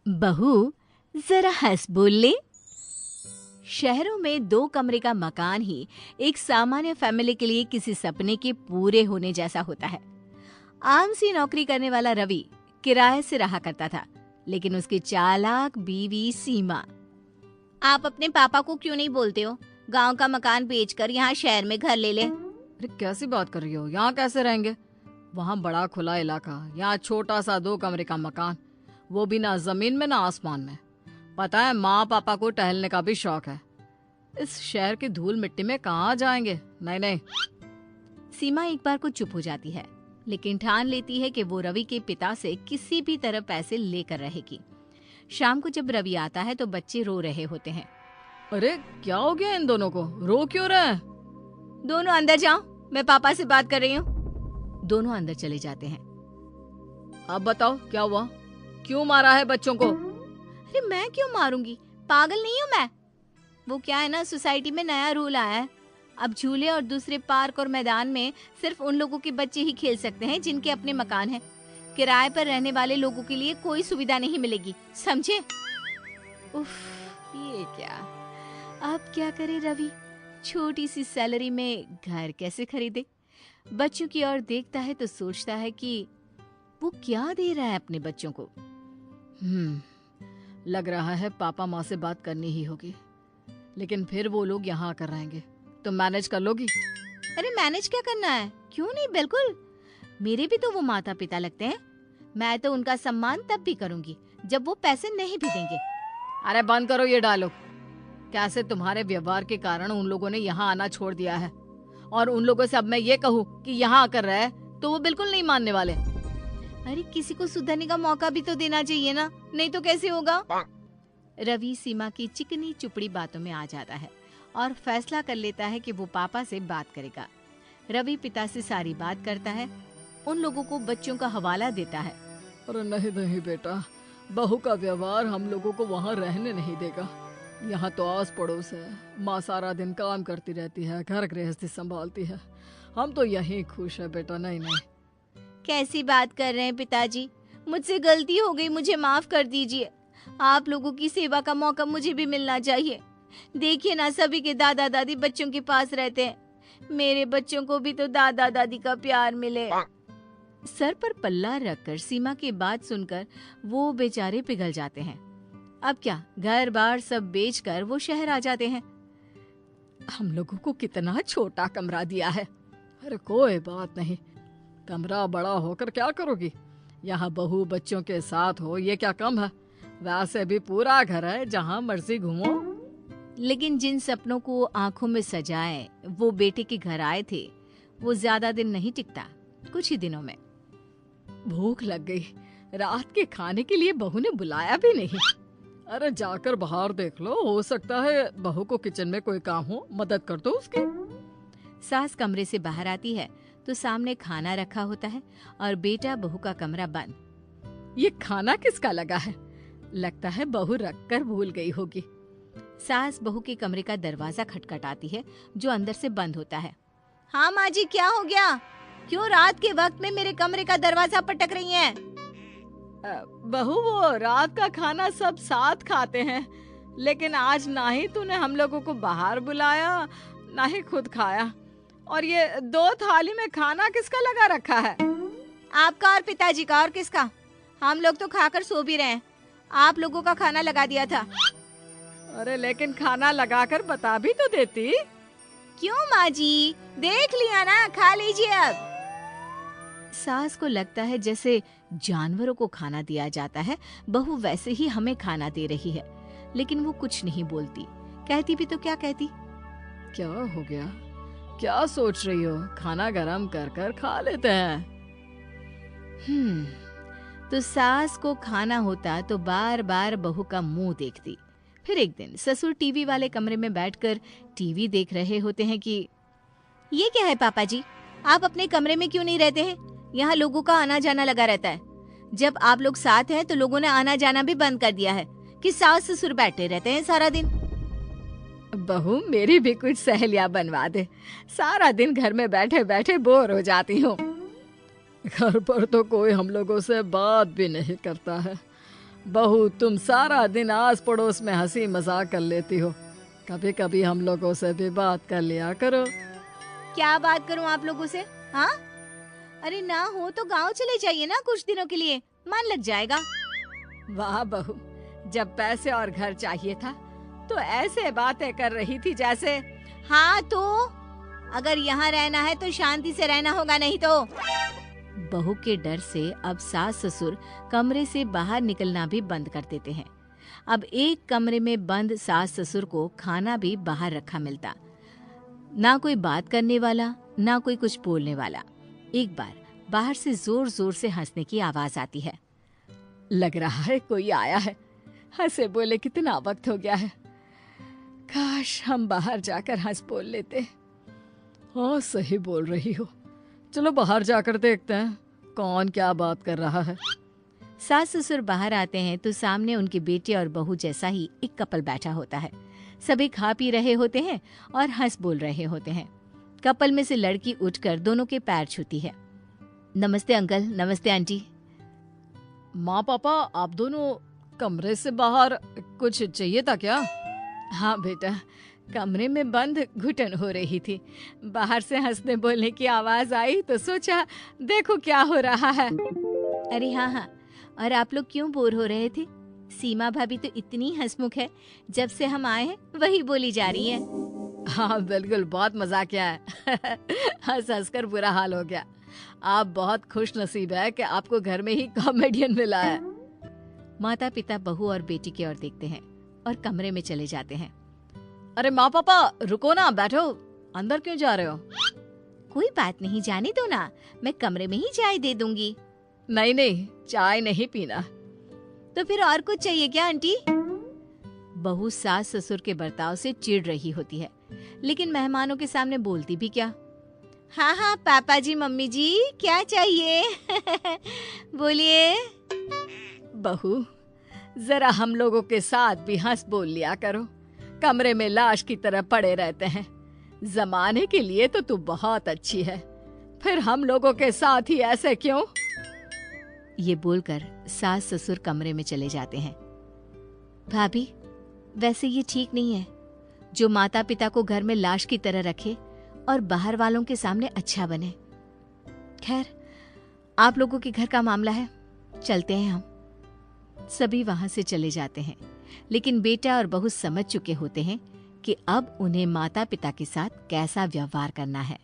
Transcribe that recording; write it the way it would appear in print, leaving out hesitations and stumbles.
बहू, जरा हंस बोल ले। शहरों में 2 कमरे का मकान ही एक सामान्य फैमिली के लिए किसी सपने के पूरे होने जैसा होता है। आम सी नौकरी करने वाला रवि किराए से रहा करता था, लेकिन उसकी चालाक बीवी सीमा। आप अपने पापा को क्यों नहीं बोलते हो गांव का मकान बेचकर यहाँ शहर में घर ले ले? अरे कैसी बात कर रही हो, यहाँ कैसे रहेंगे? वहाँ बड़ा खुला इलाका, यहाँ छोटा सा 2 कमरे का मकान, वो भी ना जमीन में ना आसमान में। पता है, माँ पापा को टहलने का भी शौक है। इस शहर की धूल मिट्टी में कहाँ जाएंगे? नहीं नहीं। सीमा एक बार को चुप हो जाती है, लेकिन ठान लेती है कि वो रवि के पिता से किसी भी तरह पैसे लेकर रहेगी। शाम को जब रवि आता है तो बच्चे रो रहे होते हैं। अरे क्या हो गया इन दोनों को, रो क्यों रहे हैं? दोनों अंदर जाओ, मैं पापा से बात कर रही हूँ। दोनों अंदर चले जाते हैं। अब बताओ क्या हुआ, क्यों मारा है बच्चों को? अरे मैं क्यों मारूंगी, पागल नहीं हूँ मैं। वो क्या है ना, सोसाइटी में नया रूल आया है। अब झूले और दूसरे पार्क और मैदान में सिर्फ उन लोगों के बच्चे ही खेल सकते हैं जिनके अपने मकान हैं। किराए पर रहने वाले लोगों के लिए कोई सुविधा नहीं मिलेगी, समझे? उफ, ये क्या, अब क्या करे रवि? छोटी सी सैलरी में घर कैसे खरीदे? बच्चों की ओर देखता है तो सोचता है कि वो क्या दे रहा है अपने बच्चों को। लग रहा है पापा माँ से बात करनी ही होगी, लेकिन फिर वो लोग यहाँ आकर रहेंगे। तुम मैनेज कर लोगी? अरे मैनेज क्या करना है, क्यों नहीं, बिल्कुल। मेरे भी तो वो माता पिता लगते हैं। मैं तो उनका सम्मान तब भी करूंगी जब वो पैसे नहीं भी देंगे। अरे बंद करो ये डायलॉग। कैसे तुम्हारे व्यवहार के कारण उन लोगों ने यहाँ आना छोड़ दिया है, और उन लोगों से अब मैं ये कहूँ कि यहाँ आकर रहे तो वो बिल्कुल नहीं मानने वाले। अरे किसी को सुधरने का मौका भी तो देना चाहिए ना, नहीं तो कैसे होगा? रवि सीमा की चिकनी चुपड़ी बातों में आ जाता है और फैसला कर लेता है कि वो पापा से बात करेगा। रवि पिता से सारी बात करता है, उन लोगों को बच्चों का हवाला देता है। अरे नहीं नहीं बेटा, बहू का व्यवहार हम लोगों को वहाँ रहने नहीं देगा। यहाँ तो आस पड़ोस है, माँ सारा दिन काम करती रहती है, घर गृहस्थी संभालती है। हम तो यहीं खुश है बेटा। नहीं नहीं। कैसी बात कर रहे हैं पिताजी? मुझसे गलती हो गई, मुझे माफ कर दीजिए। आप लोगों की सेवा का मौका मुझे भी मिलना चाहिए। देखिए ना, सभी के दादा दादी बच्चों के पास रहते हैं। मेरे बच्चों को भी तो दादा दादी का प्यार मिले। सर पर पल्ला रखकर सीमा की बात सुनकर वो बेचारे पिघल जाते हैं। अब क्या, घर बार सब बेचकर वो शहर आ जाते हैं। हम लोगों को कितना छोटा कमरा दिया है। अरे कोई बात नहीं, कमरा बड़ा होकर क्या करोगी? यहाँ बहू बच्चों के साथ हो, ये क्या कम है? वैसे भी पूरा घर है, जहाँ मर्जी घूमो। लेकिन जिन सपनों को आंखों में सजाए वो बेटे के घर आए थे, वो ज्यादा दिन नहीं टिकता, कुछ ही दिनों में। भूख लग गई, रात के खाने के लिए बहू ने बुलाया भी नहीं। अरे जाकर बाहर देख लो, हो सकता है बहू को किचन में कोई काम हो, मदद कर दो उसकी। सास कमरे से बाहर आती है तो सामने खाना रखा होता है और बेटा बहू का कमरा बंद। ये खाना किसका लगा है? लगता है बहू रख कर भूल गई होगी। सास बहू के कमरे का दरवाजा खटखटाती है, जो अंदर से बंद होता है। हाँ माँ जी, क्या हो गया? क्यों रात के वक्त में मेरे कमरे का दरवाजा पटक रही हैं? बहू, वो रात का खाना सब साथ खाते हैं, लेकिन आज ना ही तूने हम लोगों को बाहर बुलाया, ना ही खुद खाया। और ये 2 थाली में खाना किसका लगा रखा है? आपका और पिताजी का। और किसका? हम लोग तो खाकर सो भी रहे हैं। आप लोगों का खाना लगा दिया था। अरे लेकिन खाना लगाकर बता भी तो देती। क्यों माँ जी, देख लिया ना, खा लीजिए अब। सास को लगता है जैसे जानवरों को खाना दिया जाता है, बहू वैसे ही हमें खाना दे रही है। लेकिन वो कुछ नहीं बोलती। कहती भी तो क्या कहती? क्या हो गया, क्या सोच रही हो? खाना गरम कर कर खा लेते हैं। तो सास को खाना होता तो बार बार बहू का मुंह देखती। फिर एक दिन ससुर टीवी वाले कमरे में बैठकर टीवी देख रहे होते हैं कि ये क्या है पापा जी, आप अपने कमरे में क्यों नहीं रहते हैं? यहाँ लोगों का आना जाना लगा रहता है। जब आप लोग साथ हैं तो लोगों ने आना जाना भी बंद कर दिया है कि सास ससुर बैठे रहते हैं सारा दिन। बहू, मेरी भी कुछ सहेलियां बनवा दे, सारा दिन घर में बैठे बैठे बोर हो जाती हूँ। घर पर तो कोई हम लोगों से बात भी नहीं करता है। बहू, तुम सारा दिन आस पड़ोस में हंसी मजाक कर लेती हो, कभी कभी हम लोगों से भी बात कर लिया करो। क्या बात करूं आप लोगों से? हाँ, अरे ना हो तो गांव चले जाइए ना कुछ दिनों के लिए, मन लग जाएगा। वाह बहू, जब पैसे और घर चाहिए था तो ऐसे बातें कर रही थी जैसे। हाँ तो अगर यहाँ रहना है तो शांति से रहना होगा, नहीं तो। बहू के डर से अब सास ससुर कमरे से बाहर निकलना भी बंद कर देते हैं। अब एक कमरे में बंद सास ससुर को खाना भी बाहर रखा मिलता, ना कोई बात करने वाला, ना कोई कुछ बोलने वाला। एक बार बाहर से जोर जोर से हंसने की आवाज आती है। लग रहा है कोई आया है, हंसे बोले कितना वक्त हो गया है, काश हम बाहर जाकर हंस बोल लेते। हाँ सही बोल रही हो, चलो बाहर जाकर देखते हैं कौन क्या बात कर रहा है। सास ससुर बाहर आते हैं तो सामने उनके बेटे और बहू जैसा ही एक कपल बैठा होता है। सभी खा पी रहे होते हैं और हंस बोल रहे होते हैं। कपल में से लड़की उठकर दोनों के पैर छूती है। नमस्ते अंकल, नमस्ते आंटी। माँ पापा, आप दोनों कमरे से बाहर, कुछ चाहिए था क्या? हाँ बेटा, कमरे में बंद घुटन हो रही थी, बाहर से हंसने बोलने की आवाज आई तो सोचा देखो क्या हो रहा है। अरे हाँ, और आप लोग क्यों बोर हो रहे थे? सीमा भाभी तो इतनी हंसमुख है, जब से हम आए हैं वही बोली जा रही है। हाँ बिल्कुल, बहुत मजाक किया है। हंस हंस कर बुरा हाल हो गया। आप बहुत खुश नसीब है कि आपको घर में ही कॉमेडियन मिला है। माता पिता बहू और बेटी की ओर देखते हैं और कमरे में चले जाते हैं। अरे माँ पापा रुको ना, बैठो, अंदर क्यों जा रहे हो? कोई बात नहीं, जाने दो ना, मैं कमरे में ही चाय दे दूंगी। नहीं नहीं, चाय नहीं पीना। तो फिर और कुछ चाहिए क्या आंटी? बहू सास ससुर के बर्ताव से चिढ़ रही होती है, लेकिन मेहमानों के सामने बोलती भी क्या। हाँ हाँ पापा जी, मम्मी जी, क्या चाहिए? बोलिए। बहू, जरा हम लोगों के साथ भी हंस बोल लिया करो, कमरे में लाश की तरह पड़े रहते हैं। जमाने के लिए तो तू बहुत अच्छी है, फिर हम लोगों के साथ ही ऐसे क्यों? ये बोलकर सास ससुर कमरे में चले जाते हैं। भाभी, वैसे ये ठीक नहीं है, जो माता पिता को घर में लाश की तरह रखे और बाहर वालों के सामने अच्छा बने। खैर, आप लोगों के घर का मामला है, चलते हैं हम। सभी वहां से चले जाते हैं, लेकिन बेटा और बहू समझ चुके होते हैं कि अब उन्हें माता पिता के साथ कैसा व्यवहार करना है।